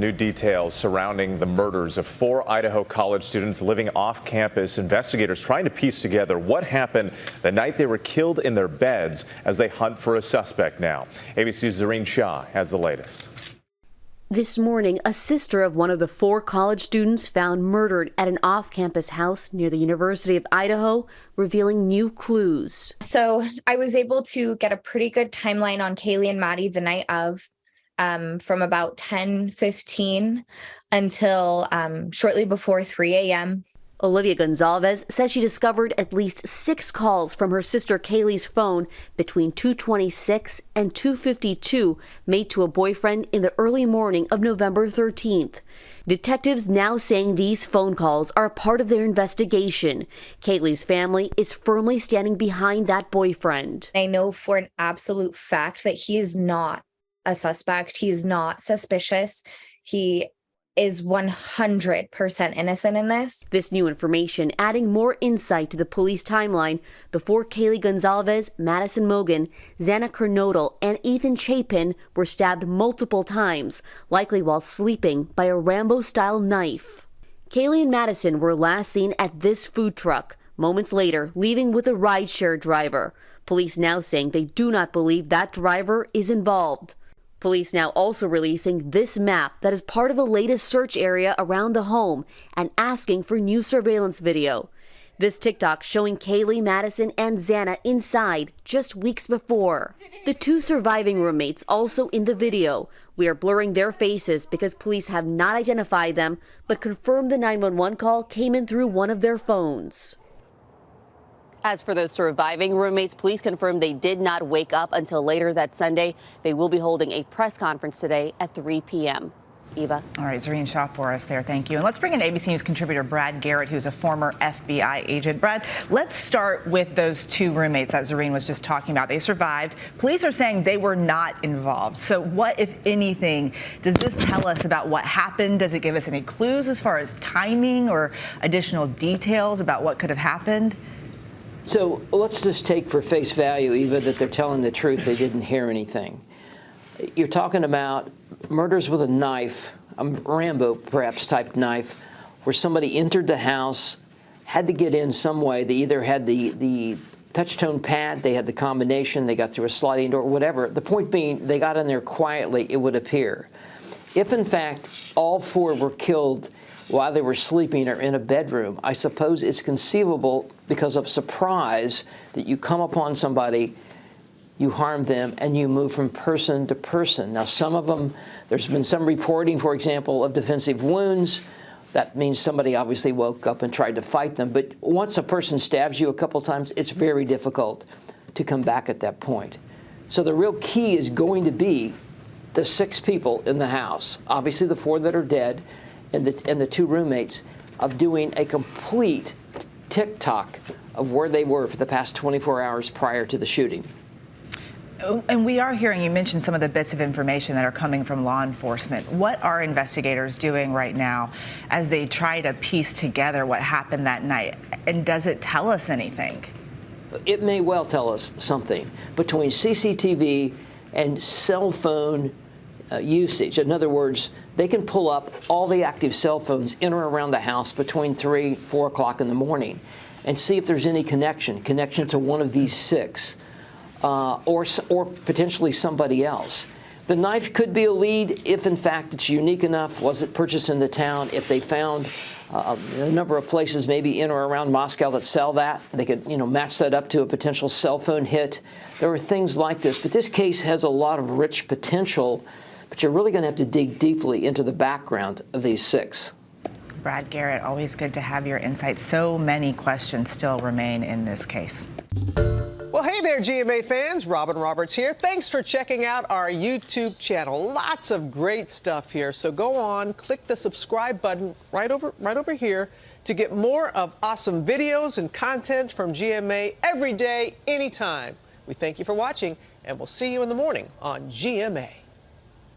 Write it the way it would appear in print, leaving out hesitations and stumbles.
New details surrounding the murders of 4 Idaho college students living off campus. Investigators trying to piece together what happened the night they were killed in their beds as they hunt for a suspect now. ABC's Zareen Shah has the latest. This morning, a sister of one of the 4 college students found murdered at an off-campus house near the University of Idaho, revealing new clues. So I was able to get a pretty good timeline on Kaylee and Maddie the night of. From about 10:15 until shortly before 3 a.m. Olivia Gonzalez says she discovered at least 6 calls from her sister Kaylee's phone between 2:26 and 2:52 made to a boyfriend in the early morning of November 13th. Detectives now saying these phone calls are a part of their investigation. Kaylee's family is firmly standing behind that boyfriend. I know for an absolute fact that he is not a suspect. He's not suspicious. He is 100% innocent in this. This new information adding more insight to the police timeline before Kaylee Gonzalez, Madison Mogan, Xana Kernodle, and Ethan Chapin were stabbed multiple times, likely while sleeping, by a Rambo-style knife. Kaylee and Madison were last seen at this food truck, moments later leaving with a rideshare driver. Police now saying they do not believe that driver is involved. Police now also releasing this map that is part of the latest search area around the home and asking for new surveillance video. This TikTok showing Kaylee, Madison, and Xana inside just weeks before. The 2 surviving roommates also in the video. We are blurring their faces because police have not identified them, but confirmed the 911 call came in through one of their phones. As for those surviving roommates, police confirmed they did not wake up until later that Sunday. They will be holding a press conference today at 3 p.m. Eva. All right, Zareen Shah for us there. Thank you. And let's bring in ABC News contributor Brad Garrett, who's a former FBI agent. Brad, let's start with those 2 roommates that Zareen was just talking about. They survived. Police are saying they were not involved. So what, if anything, does this tell us about what happened? Does it give us any clues as far as timing or additional details about what could have happened? So let's just take for face value, Eva, that they're telling the truth. They didn't hear anything. You're talking about murders with a knife, a Rambo perhaps type knife, where somebody entered the house, had to get in some way. They either had the touch-tone pad, they had the combination, they got through a sliding door, whatever. The point being, they got in there quietly, it would appear. If, in fact, all 4 were killed while they were sleeping or in a bedroom, I suppose it's conceivable because of surprise that you come upon somebody, you harm them, and you move from person to person. Now, some of them, there's been some reporting, for example, of defensive wounds. That means somebody obviously woke up and tried to fight them. But once a person stabs you a couple times, it's very difficult to come back at that point. So the real key is going to be the 6 people in the house, obviously the 4 that are dead, and the 2 roommates, of doing a complete tick-tock of where they were for the past 24 hours prior to the shooting. And we are hearing, you mentioned some of the bits of information that are coming from law enforcement. What are investigators doing right now as they try to piece together what happened that night? And does it tell us anything? It may well tell us something. Between CCTV and cell phone usage, in other words, they can pull up all the active cell phones in or around the house between 3, 4 o'clock in the morning and see if there's any connection to one of these 6 or potentially somebody else. The knife could be a lead if, in fact, it's unique enough. Was it purchased in the town? If they found a number of places maybe in or around Moscow that sell that, they could, match that up to a potential cell phone hit. There are things like this, but this case has a lot of rich potential. But you're really going to have to dig deeply into the background of these 6. Brad Garrett, always good to have your insights. So many questions still remain in this case. Well, hey there, GMA fans. Robin Roberts here. Thanks for checking out our YouTube channel. Lots of great stuff here. So go on, click the subscribe button right over here to get more of awesome videos and content from GMA every day, anytime. We thank you for watching, and we'll see you in the morning on GMA.